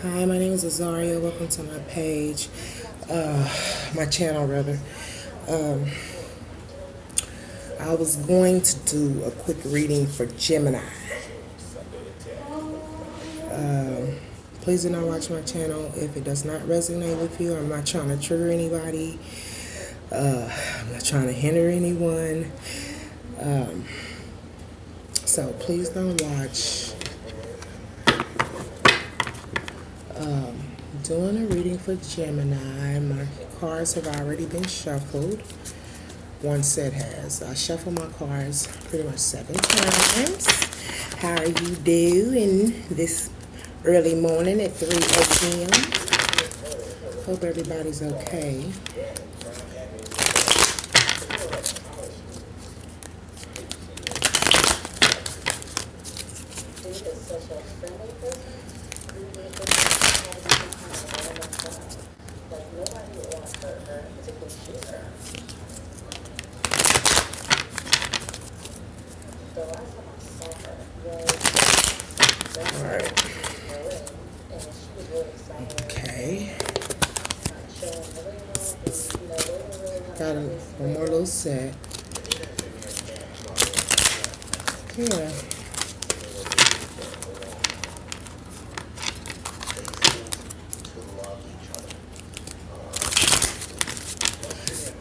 Hi, my name is Azaria. Welcome to my page, my channel rather. Um, I was going to do a quick reading for Gemini. Please do not watch my channel if it does not resonate with you. I'm not trying to trigger anybody. I'm not trying to hinder anyone. So please don't watch. Doing a reading for Gemini. My cards have already been shuffled. One set has. I shuffle my cards pretty much 7 times. How are you doing this early morning at 3 a.m.? Hope everybody's okay. Alright. Okay. Got one more little set. Yeah.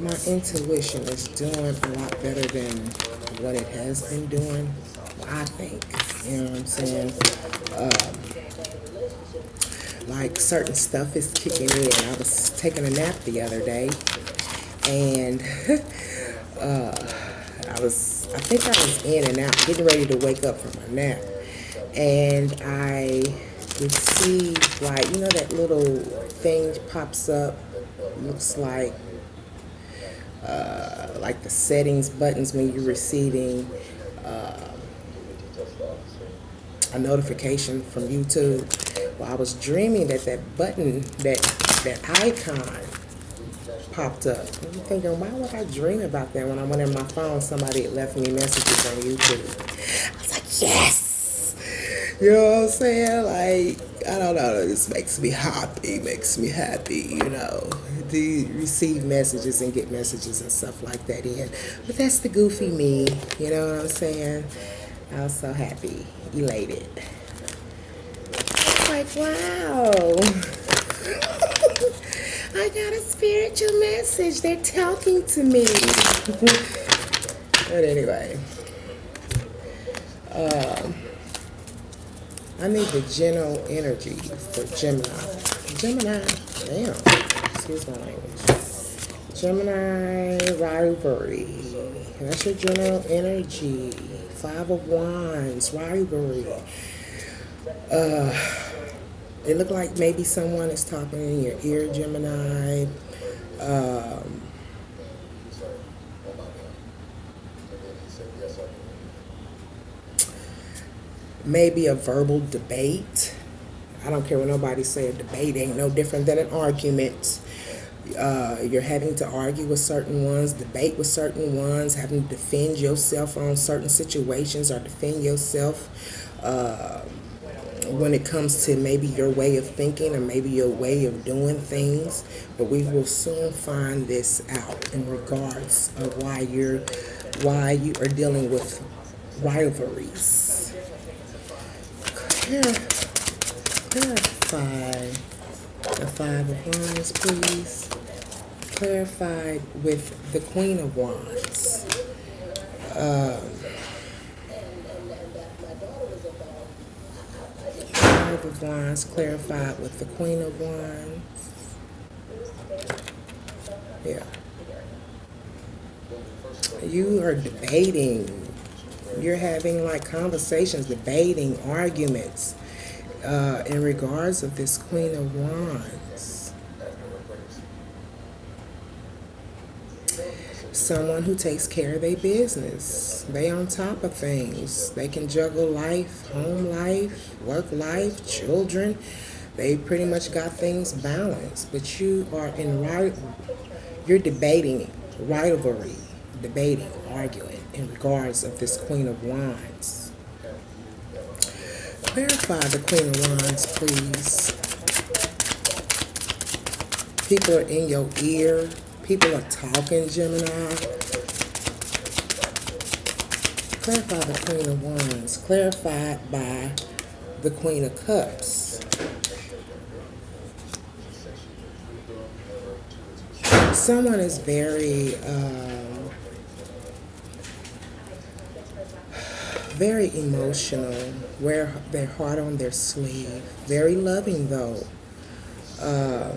My intuition is doing a lot better than what it has been doing, I think. You know what I'm saying? Like certain stuff is kicking in. I was taking a nap the other day, and I think I was in and out, getting ready to wake up from my nap, and I received, like, you know, that little thing pops up, looks like the settings buttons when you're receiving a notification from YouTube. Well, I was dreaming that button, that icon popped up. I'm thinking, why would I dream about that when I went in my phone? Somebody had left me messages on YouTube. I was like, yes! You know what I'm saying? Like, I don't know, this makes me happy, you know, to receive messages and get messages and stuff like that in. But that's the goofy me, you know what I'm saying? I was so happy, elated. Like, wow. I got a spiritual message. They're talking to me. But anyway, I need the general energy for Gemini, damn, excuse my language. Gemini rivalry. That's your general energy. 5 of Wands, rivalry. It looked like maybe someone is talking in your ear, Gemini. Maybe a verbal debate. I don't care what nobody say, a debate ain't no different than an argument. You're having to argue with certain ones, debate with certain ones, having to defend yourself on certain situations or defend yourself when it comes to maybe your way of thinking or maybe your way of doing things. But we will soon find this out in regards of why you are dealing with rivalries. Clarify the 5 of Wands, please. Clarified with the Queen of Wands. 5 of Wands clarified with the Queen of Wands. Yeah. You are debating. You're having like conversations, debating, arguments in regards of this Queen of Wands. Someone who takes care of their business. They on top of things. They can juggle life, home life, work life, children. They pretty much got things balanced. But you are you're debating rivalry, debating, arguing in regards of this Queen of Wands. Clarify the Queen of Wands, please. People are in your ear. People are talking, Gemini. Clarified the Queen of Wands. Clarified by the Queen of Cups. Someone is very, very emotional. Wear their heart on their sleeve. Very loving, though. I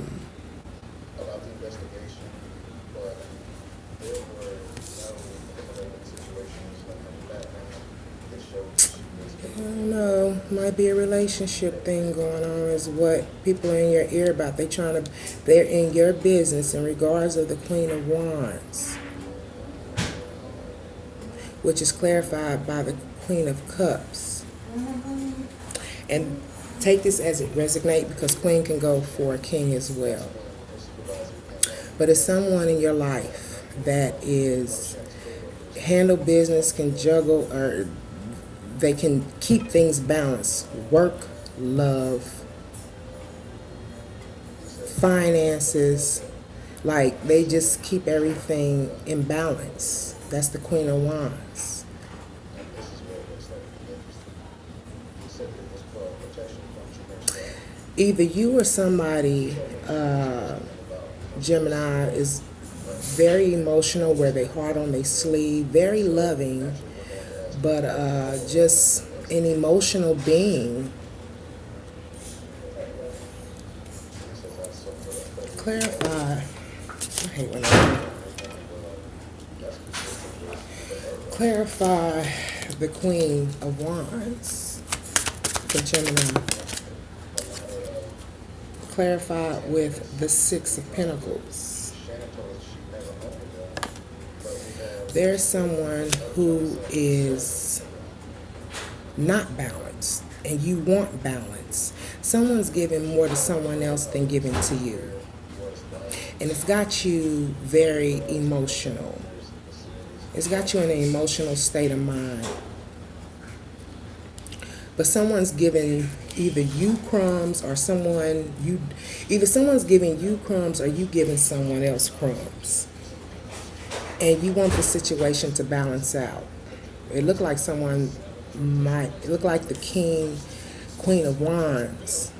don't know. Might be a relationship thing going on. Is what people are in your ear about. They're in your business in regards of the Queen of Wands, which is clarified by the Queen of Cups. And take this as it resonates, because Queen can go for a King as well. But it's someone in your life that is handle business, can juggle, or they can keep things balanced. Work, love, finances. Like, they just keep everything in balance. That's the Queen of Wands. Either you or somebody, Gemini, is very emotional, wear their heart on their sleeve, very loving, but just an emotional being. Clarify. I hate when I clarify the Queen of Wands for Gemini. Clarify with the Six of Pentacles. There's someone who is not balanced, and you want balance. Someone's giving more to someone else than giving to you. And it's got you very emotional. It's got you in an emotional state of mind. But someone's giving either you crumbs, or either someone's giving you crumbs, or you giving someone else crumbs. And you want the situation to balance out. It looked like it looked like the Queen of Wands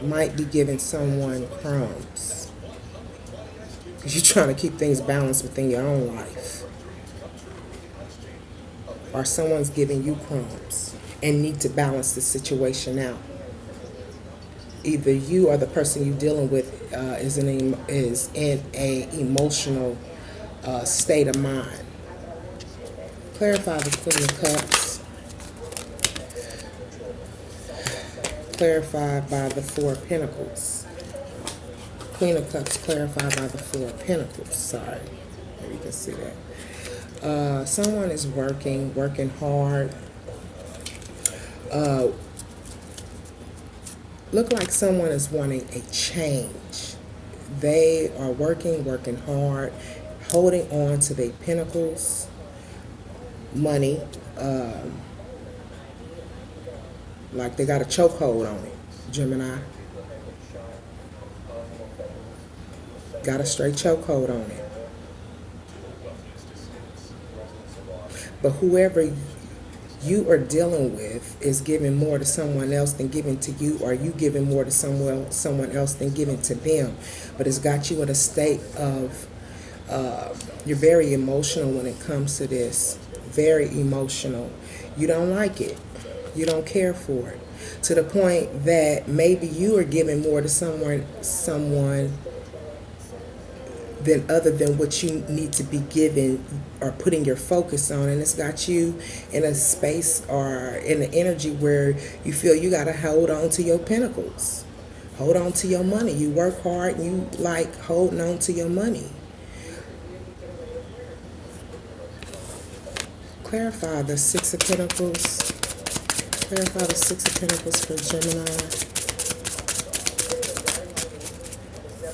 might be giving someone crumbs, because you're trying to keep things balanced within your own life. Or someone's giving you crumbs and need to balance the situation out. Either you or the person you're dealing with is in a emotional state of mind. Clarify the Queen of Cups. Clarified by the Four of Pentacles. Queen of Cups clarified by the Four of Pentacles. Sorry, maybe you can see that. Someone is working hard. Look like someone is wanting a change. They are working hard, holding on to their pentacles, money, like they got a chokehold on it, Gemini. Got a straight chokehold on it. But whoever you are dealing with is giving more to someone else than giving to you, or you giving more to someone else than giving to them. But it's got you in a state of, you're very emotional when it comes to this. Very emotional. You don't like it. You don't care for it. To the point that maybe you are giving more to someone than other than what you need to be giving or putting your focus on. And it's got you in a space or in an energy where you feel you got to hold on to your pentacles. Hold on to your money. You work hard and you like holding on to your money. Clarify the Six of Pentacles. Clarify the Six of Pentacles for Gemini.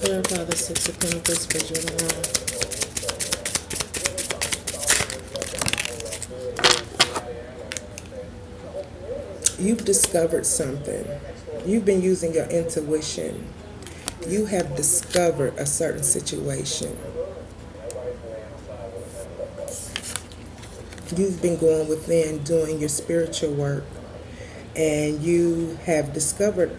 Clarify the Six of Pentacles for Gemini. You've discovered something. You've been using your intuition. You have discovered a certain situation. You've been going within doing your spiritual work, and you have discovered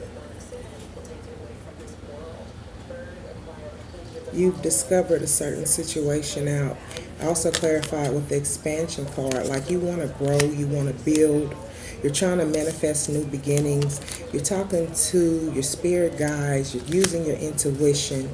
a certain situation out. I also clarified with the expansion card, like you want to grow, you want to build, you're trying to manifest new beginnings, you're talking to your spirit guides, you're using your intuition.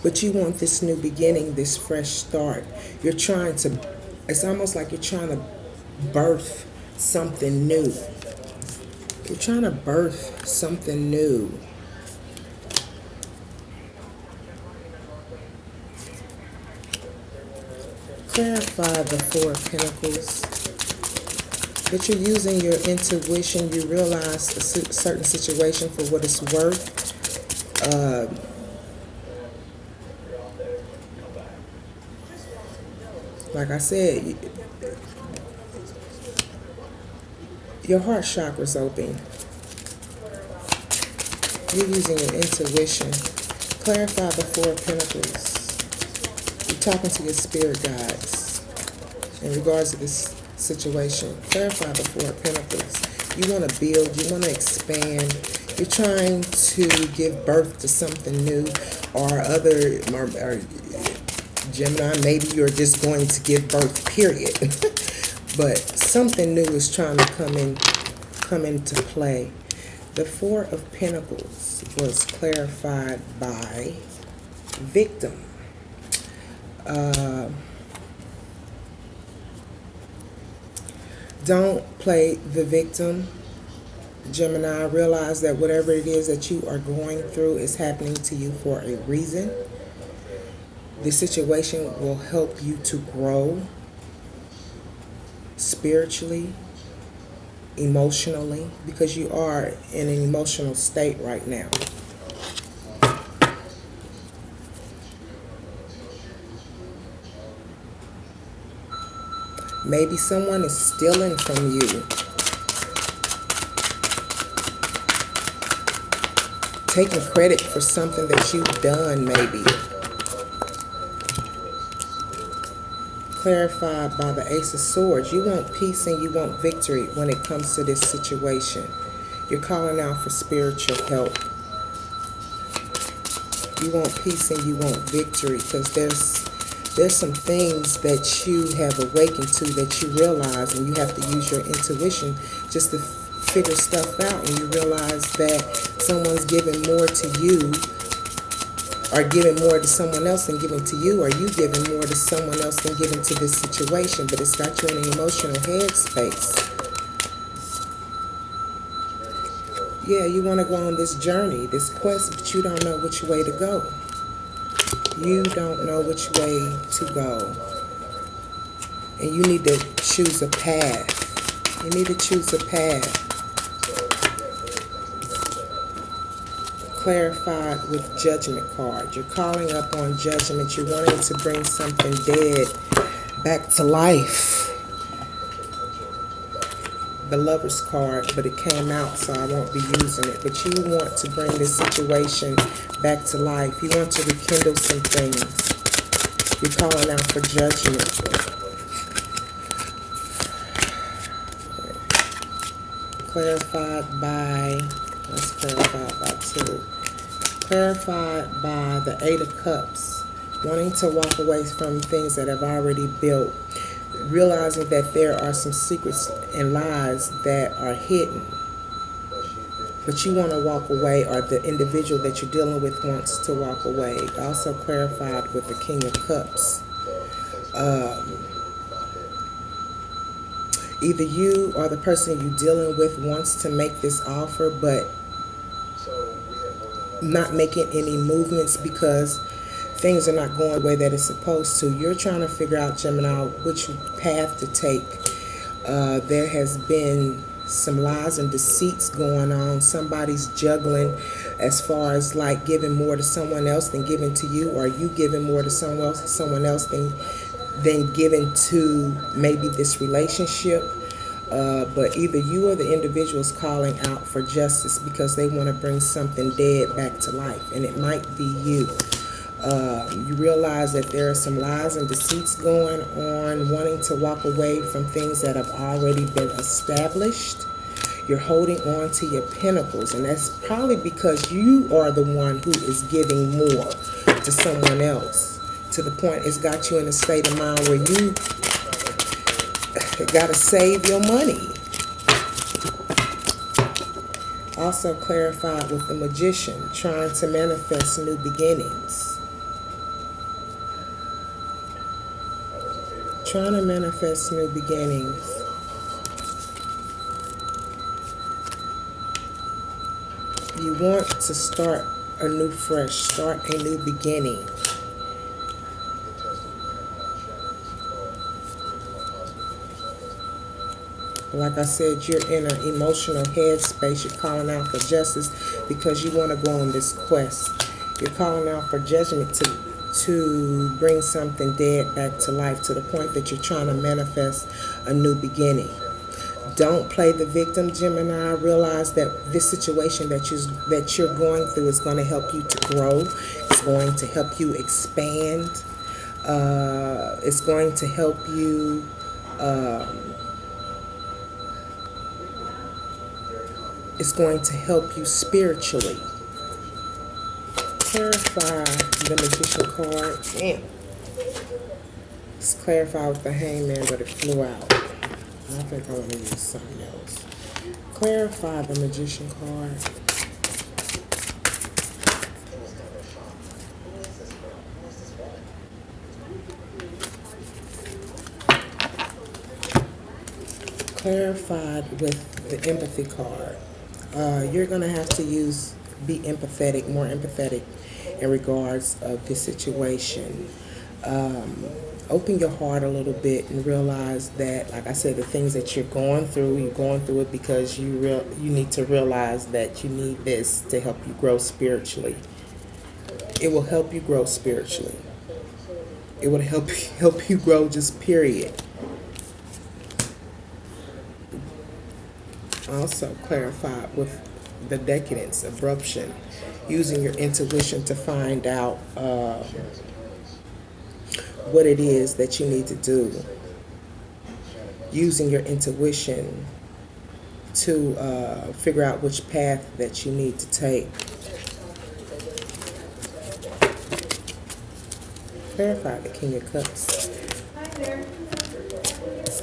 But you want this new beginning, this fresh start. It's almost like you're trying to birth something new. You're trying to birth something new. Clarify the Four of Pentacles. That you're using your intuition. You realize a certain situation for what it's worth. Like I said, your heart chakra's open. You're using your intuition. Clarify the Four of Pentacles. You're talking to your spirit guides in regards to this situation. Clarify the Four of Pentacles. You want to build. You want to expand. You're trying to give birth to something new, or Gemini, maybe you're just going to give birth, period. But something new is trying to come into play. The Four of Pentacles was clarified by victim. Don't play the victim. Gemini, realize that whatever it is that you are going through is happening to you for a reason. The situation will help you to grow spiritually, emotionally, because you are in an emotional state right now. Maybe someone is stealing from you. Taking credit for something that you've done, maybe. Clarified by the Ace of Swords. You want peace and you want victory when it comes to this situation. You're calling out for spiritual help. You want peace and you want victory, because there's some things that you have awakened to that you realize, and you have to use your intuition just to figure stuff out, and you realize that someone's giving more to you, or giving more to someone else than giving to you, or you giving more to someone else than giving to this situation, but it's got you in an emotional headspace. Yeah, you want to go on this journey, this quest, but you don't know which way to go. You don't know which way to go. And you need to choose a path. You need to choose a path. Clarified with Judgment card. You're calling up on judgment. You're wanting to bring something dead back to life. The Lover's card, but it came out, so I won't be using it. But you want to bring this situation back to life. You want to rekindle some things. You're calling out for judgment. Clarified by, let's clarify by two. Clarified by the Eight of Cups. Wanting to walk away from things that have already built. Realizing that there are some secrets and lies that are hidden. But you want to walk away, or the individual that you're dealing with wants to walk away. Also clarified with the King of Cups. Either you or the person you're dealing with wants to make this offer, but not making any movements because things are not going the way that it's supposed to. You're trying to figure out, Gemini, which path to take. There has been some lies and deceits going on. Somebody's juggling as far as like giving more to someone else than giving to you, or you giving more to someone else than giving to maybe this relationship. But either you or the individual is calling out for justice because they want to bring something dead back to life, and it might be you. You realize that there are some lies and deceits going on, wanting to walk away from things that have already been established. You're holding on to your pinnacles, and that's probably because you are the one who is giving more to someone else, to the point it's got you in a state of mind where you got to save your money. Also clarified with the Magician, trying to manifest new beginnings. Trying to manifest new beginnings. You want to start a new fresh, start a new beginning. Like I said, you're in an emotional headspace. You're calling out for justice because you want to go on this quest. You're calling out for judgment to bring something dead back to life, to the point that you're trying to manifest a new beginning. Don't play the victim, Gemini. Realize that this situation that you're going through is going to help you to grow. It's going to help you expand. It's going to help you it's going to help you spiritually. Clarify the Magician card. Damn. It's clarified with the Hangman, but it flew out. I think I want to use something else. Clarify the Magician card. Clarified with the Empathy card. You're going to have to be empathetic, more empathetic in regards of this situation. Open your heart a little bit and realize that, like I said, the things that you're going through it because you need to realize that you need this to help you grow spiritually. It will help you grow spiritually. It will help you grow, just period. Also clarified with the Decadence, abruption, using your intuition to find out what it is that you need to do. Using your intuition to figure out which path that you need to take. Clarify the King of Cups. Hi there.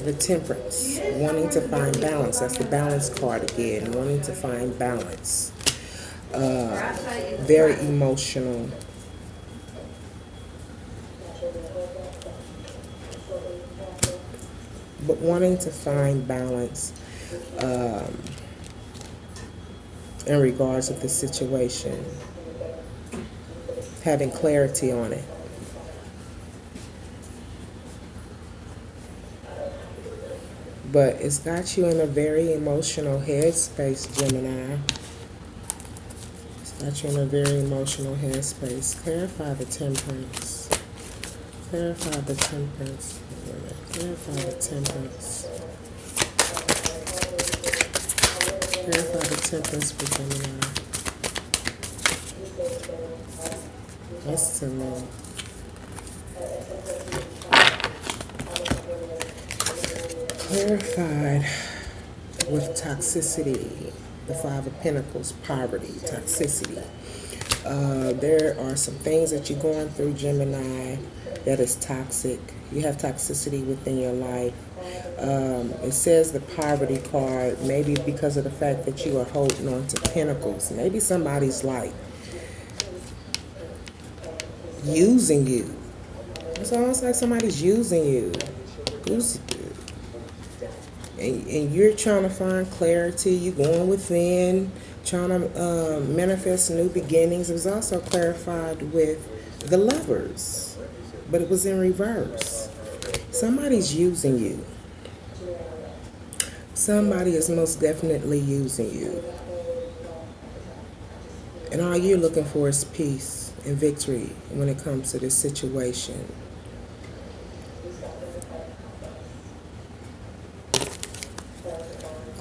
The Temperance, wanting to find balance. That's the balance card again, wanting to find balance. Very emotional. But wanting to find balance in regards of the situation. Having clarity on it. But it's got you in a very emotional headspace, Gemini. It's got you in a very emotional headspace. Clarify the Temperance. Clarify the Temperance. Clarify the Temperance. Clarify the Temperance for Gemini. That's too low. Clarified with toxicity, the Five of Pentacles, poverty, toxicity. There are some things that you're going through, Gemini, that is toxic. You have toxicity within your life. It says the poverty card, maybe because of the fact that you are holding on to pentacles. Maybe somebody's like using you. It's almost like somebody's using you. And you're trying to find clarity. You're going within, trying to manifest new beginnings. It was also clarified with the Lovers, but it was in reverse. Somebody's using you. Somebody is most definitely using you. And all you're looking for is peace and victory when it comes to this situation.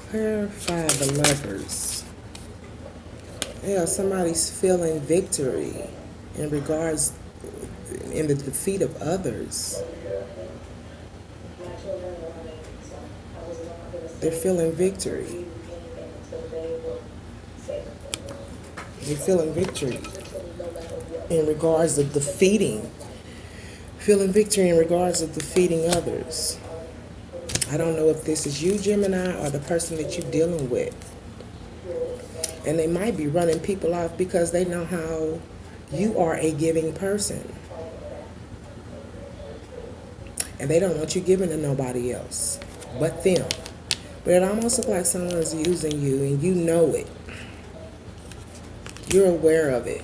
Clarify the Lovers. Yeah, somebody's feeling victory in regards in the defeat of others. They're feeling victory. They're feeling victory in regards of defeating. Feeling victory in regards of defeating others. I don't know if this is you, Gemini, or the person that you're dealing with. And they might be running people off because they know how you are a giving person. And they don't want you giving to nobody else but them. But it almost looks like someone's using you and you know it. You're aware of it.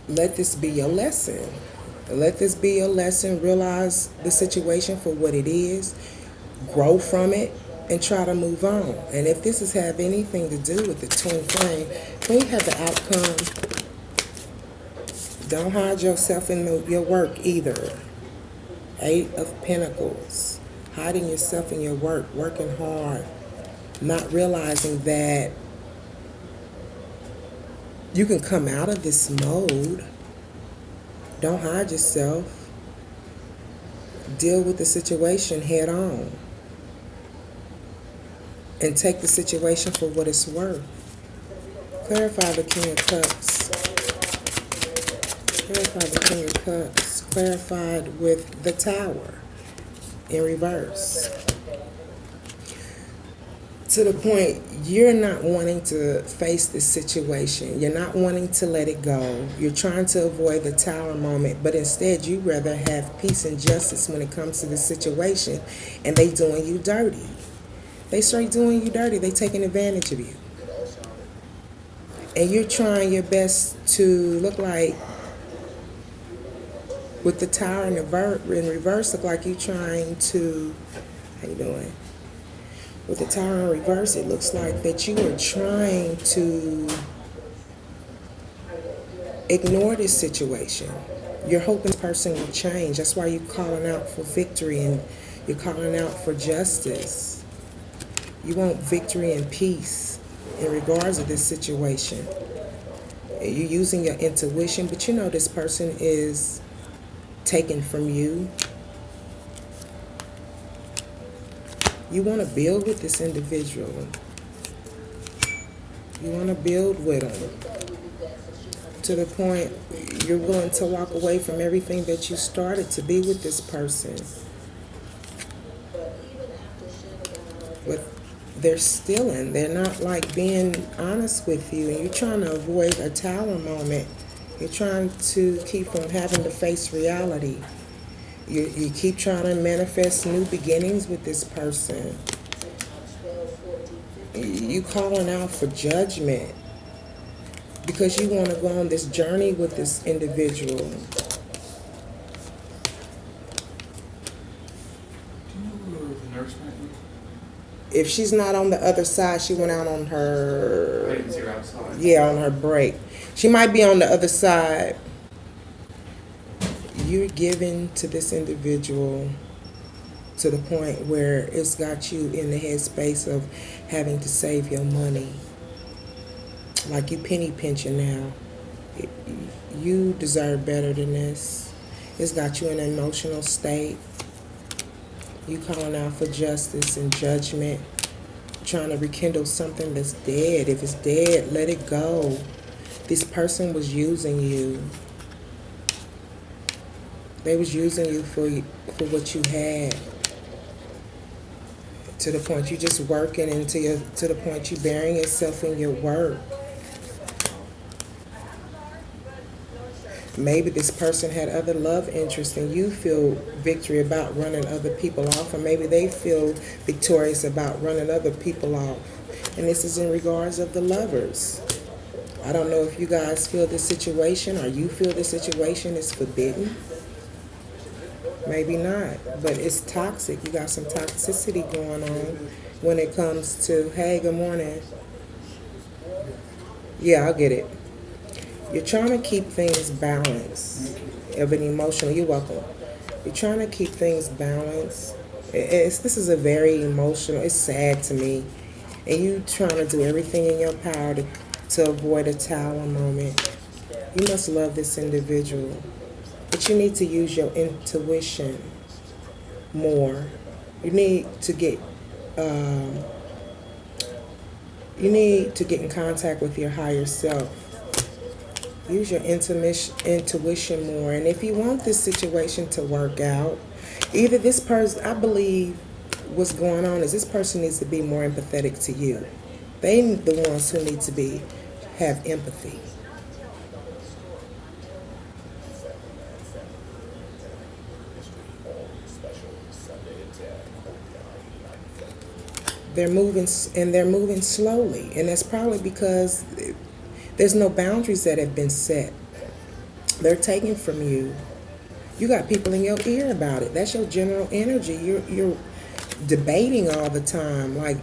Let this be your lesson. Let this be your lesson. Realize the situation for what it is. Grow from it and try to move on. And if this has have anything to do with the twin flame, when you have the outcome, don't hide yourself in your work either. 8 of Pentacles. Hiding yourself in your work, working hard, not realizing that you can come out of this mode. Don't hide yourself. Deal with the situation head on. And take the situation for what it's worth. Clarify the King of Cups. Clarify the King of Cups. Clarified with the Tower in reverse. To the point you're not wanting to face this situation. You're not wanting to let it go. You're trying to avoid the Tower moment, but instead you'd rather have peace and justice when it comes to this situation, and they doing you dirty. They straight doing you dirty. They taking advantage of you. And you're trying your best to look like, with the Tower in reverse, look like you're trying to, how you doing? With the Tower in reverse, it looks like that you are trying to ignore this situation. You're hoping this person will change. That's why you're calling out for victory and you're calling out for justice. You want victory and peace in regards to this situation. You're using your intuition, but you know this person is taken from you. You want to build with this individual. You want to build with them to the point you're willing to walk away from everything that you started to be with this person. But they're stealing. They're not like being honest with you. And you're trying to avoid a Tower moment. You're trying to keep from having to face reality. You keep trying to manifest new beginnings with this person. You calling out for judgment because you want to go on this journey with this individual. If she's not on the other side, she went out on her... I didn't see her outside. Yeah, on her break. She might be on the other side. You're giving to this individual to the point where it's got you in the headspace of having to save your money. Like you penny pinching now. You deserve better than this. It's got you in an emotional state. You calling out for justice and judgment. Trying to rekindle something that's dead. If it's dead, let it go. This person was using you. They was using you for what you had. To the point you just working and to the point you burying yourself in your work. Maybe this person had other love interests and you feel victory about running other people off, or maybe they feel victorious about running other people off. And this is in regards of the Lovers. I don't know if you guys feel this situation or you feel this situation is forbidden. Maybe not, but it's toxic. You got some toxicity going on when it comes to, hey, good morning. Yeah, I'll get it. You're trying to keep things balanced of an emotional. You're welcome. You're trying to keep things balanced. This is a very emotional. It's sad to me, and you trying to do everything in your power to avoid a tower moment. You must love this individual, but you need to use your intuition more. You need to get um, you need to get in contact with your higher self. Use your intuition more. And if you want this situation to work out, either this person, I believe what's going on is this person needs to be more empathetic to you. They the ones who need to have empathy. They're moving slowly, and that's probably because there's no boundaries that have been set. They're taking from you. You got people in your ear about it. That's your general energy. You're debating all the time, like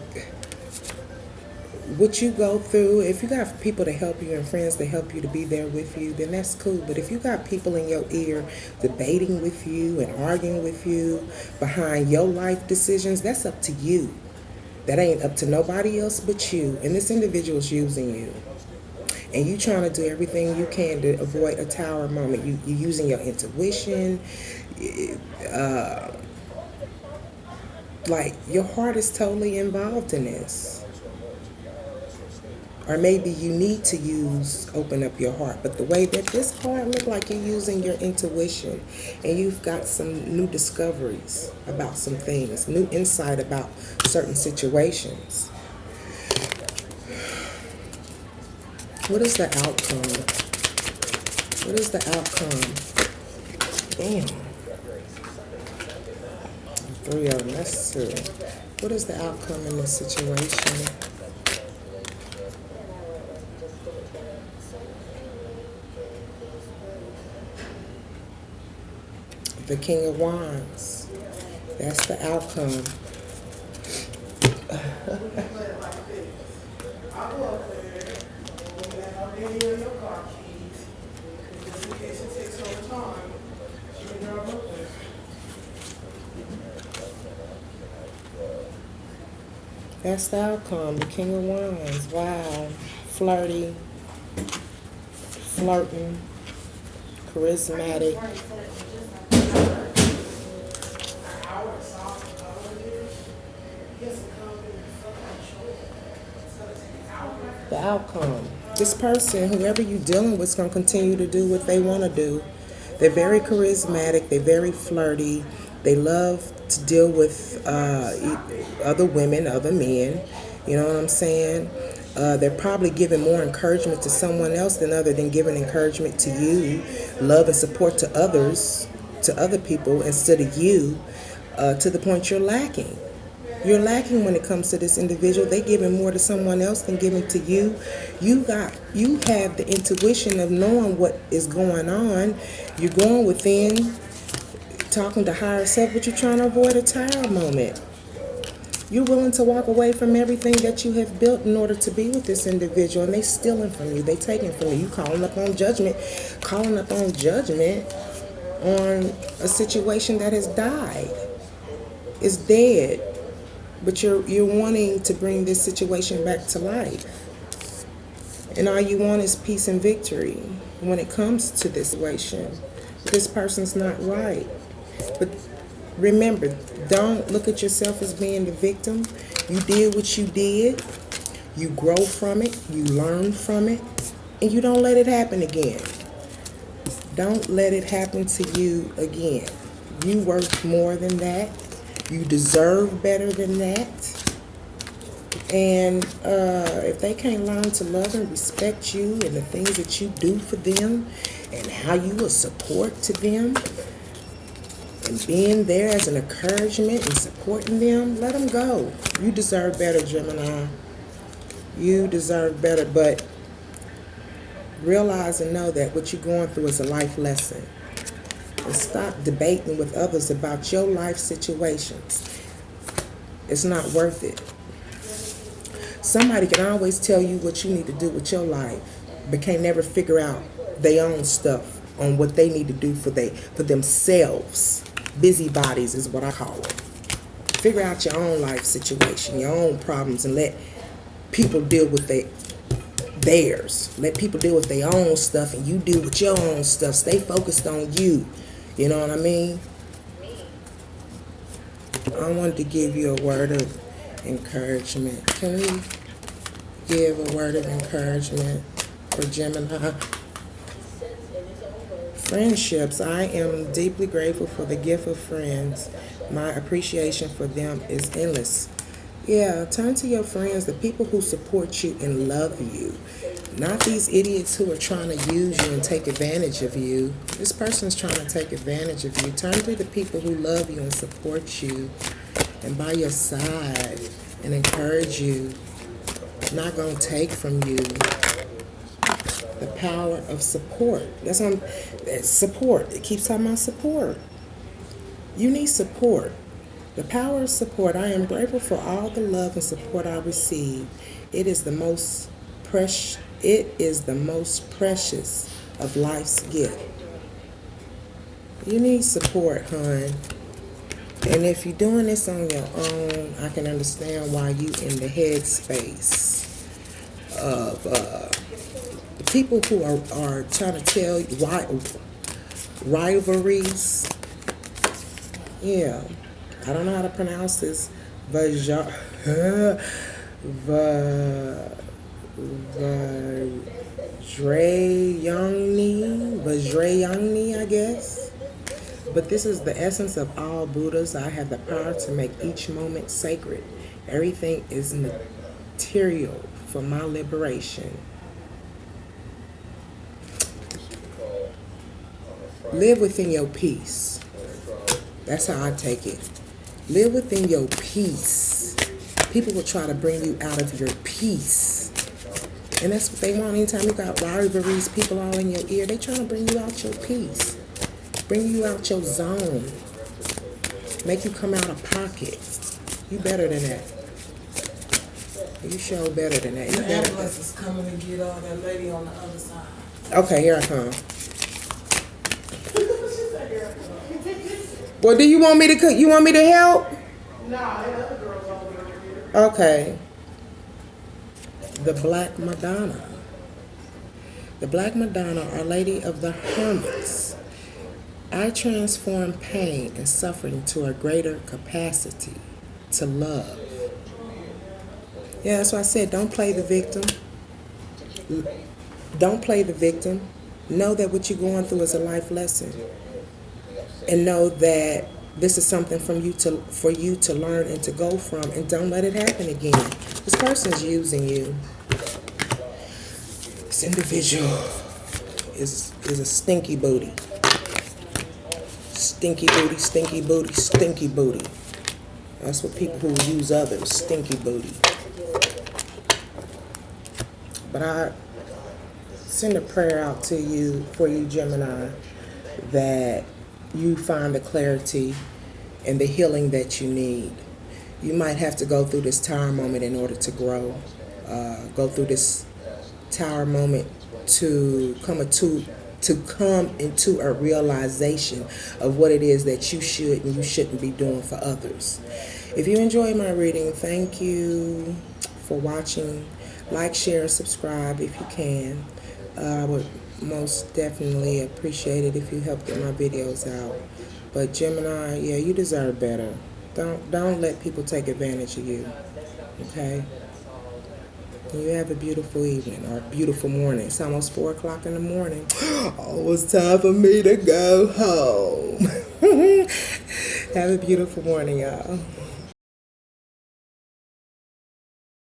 what you go through. If you got people to help you and friends to help you to be there with you, then that's cool. But if you got people in your ear debating with you and arguing with you behind your life decisions, that's up to you. That ain't up to nobody else but you. And this individual is using you. And you trying to do everything you can to avoid a tower moment. You're using your intuition. Like, your heart is totally involved in this. Or maybe you need to open up your heart. But the way that this card look like you're using your intuition, and you've got some new discoveries about some things, new insight about certain situations. What is the outcome? What is the outcome? Damn. 3 of them, that's 2. What is the outcome in this situation? The King of Wands. That's the outcome. That's the outcome. The King of Wands. Wow. Flirty. Flirting. Charismatic. The outcome. This person, whoever you're dealing with, is going to continue to do what they want to do. They're very charismatic. They're very flirty. They love to deal with other women, other men. You know what I'm saying? They're probably giving more encouragement to someone else than giving encouragement to you. Love and support to others, to other people, instead of you, to the point you're lacking. You're lacking when it comes to this individual. They giving more to someone else than giving to you. You have the intuition of knowing what is going on. You're going within, talking to higher self, but you're trying to avoid a tower moment. You're willing to walk away from everything that you have built in order to be with this individual, and they stealing from you. They taking from you. You calling up on judgment on a situation that has died. It's dead. But you're wanting to bring this situation back to life. And all you want is peace and victory when it comes to this situation. This person's not right. But remember, don't look at yourself as being the victim. You did what you did. You grow from it. You learn from it. And you don't let it happen again. Don't let it happen to you again. You worth more than that. You deserve better than that. And if they can't learn to love and respect you and the things that you do for them and how you will support to them and being there as an encouragement and supporting them, let them go. You deserve better, Gemini. You deserve better, but realize and know that what you're going through is a life lesson. is stop debating with others about your life situations. It's not worth it. Somebody can always tell you what you need to do with your life, but can't never figure out their own stuff on what they need to do for themselves. Busybodies is what I call it. Figure out your own life situation, your own problems, and let people deal with theirs. Let people deal with their own stuff, and you deal with your own stuff. Stay focused on you. You know what I mean? I wanted to give you a word of encouragement. Can we give a word of encouragement for Gemini? Friendships. I am deeply grateful for the gift of friends. My appreciation for them is endless. Yeah, turn to your friends, the people who support you and love you. Not these idiots who are trying to use you and take advantage of you. This person's trying to take advantage of you. Turn to the people who love you and support you and by your side and encourage you. Not going to take from you. The power of support. That's support. It keeps talking about support. You need support. The power of support. I am grateful for all the love and support I receive. It is the most precious. It is the most precious of life's gift. You need support, hon. And if you're doing this on your own, I can understand why you in the headspace of the people who are trying to tell you why rivalries. Yeah, I don't know how to pronounce this. Vajrayani, I guess. But this is the essence of all Buddhas. I have the power to make each moment sacred. Everything is material for my liberation. Live within your peace. That's how I take it. Live within your peace. People will try to bring you out of your peace. And that's what they want. Anytime you got rivalries, people all in your ear, they trying to bring you out your peace. Bring you out your zone. Make you come out of pocket. You better than that. You sure better than that. The ambulance is coming to get that lady on the other side. Okay, here I come. Well, do you want me to cook? You want me to help? No, that other girl's over here. Okay. The Black Madonna. The Black Madonna, Our Lady of the Hermits. I transform pain and suffering to a greater capacity to love. Yeah, that's why I said don't play the victim. Don't play the victim. Know that what you're going through is a life lesson. And know that this is something for you to learn and to go from, and don't let it happen again. This person's using you. This individual is a stinky booty. Stinky booty, stinky booty, stinky booty. That's what people who use others, stinky booty. But I send a prayer out to you, for you, Gemini, that you find the clarity and the healing that you need. You might have to go through this tower moment in order to grow. Go through this tower moment to come into a realization of what it is that you should and you shouldn't be doing for others. If you enjoyed my reading, thank you for watching. Like, share, and subscribe if you can. I would most definitely appreciate it if you help get my videos out. But Gemini, yeah, you deserve better. Don't let people take advantage of you. Okay? You have a beautiful evening or a beautiful morning. It's almost 4 o'clock in the morning. Almost time for me to go home. Have a beautiful morning, y'all.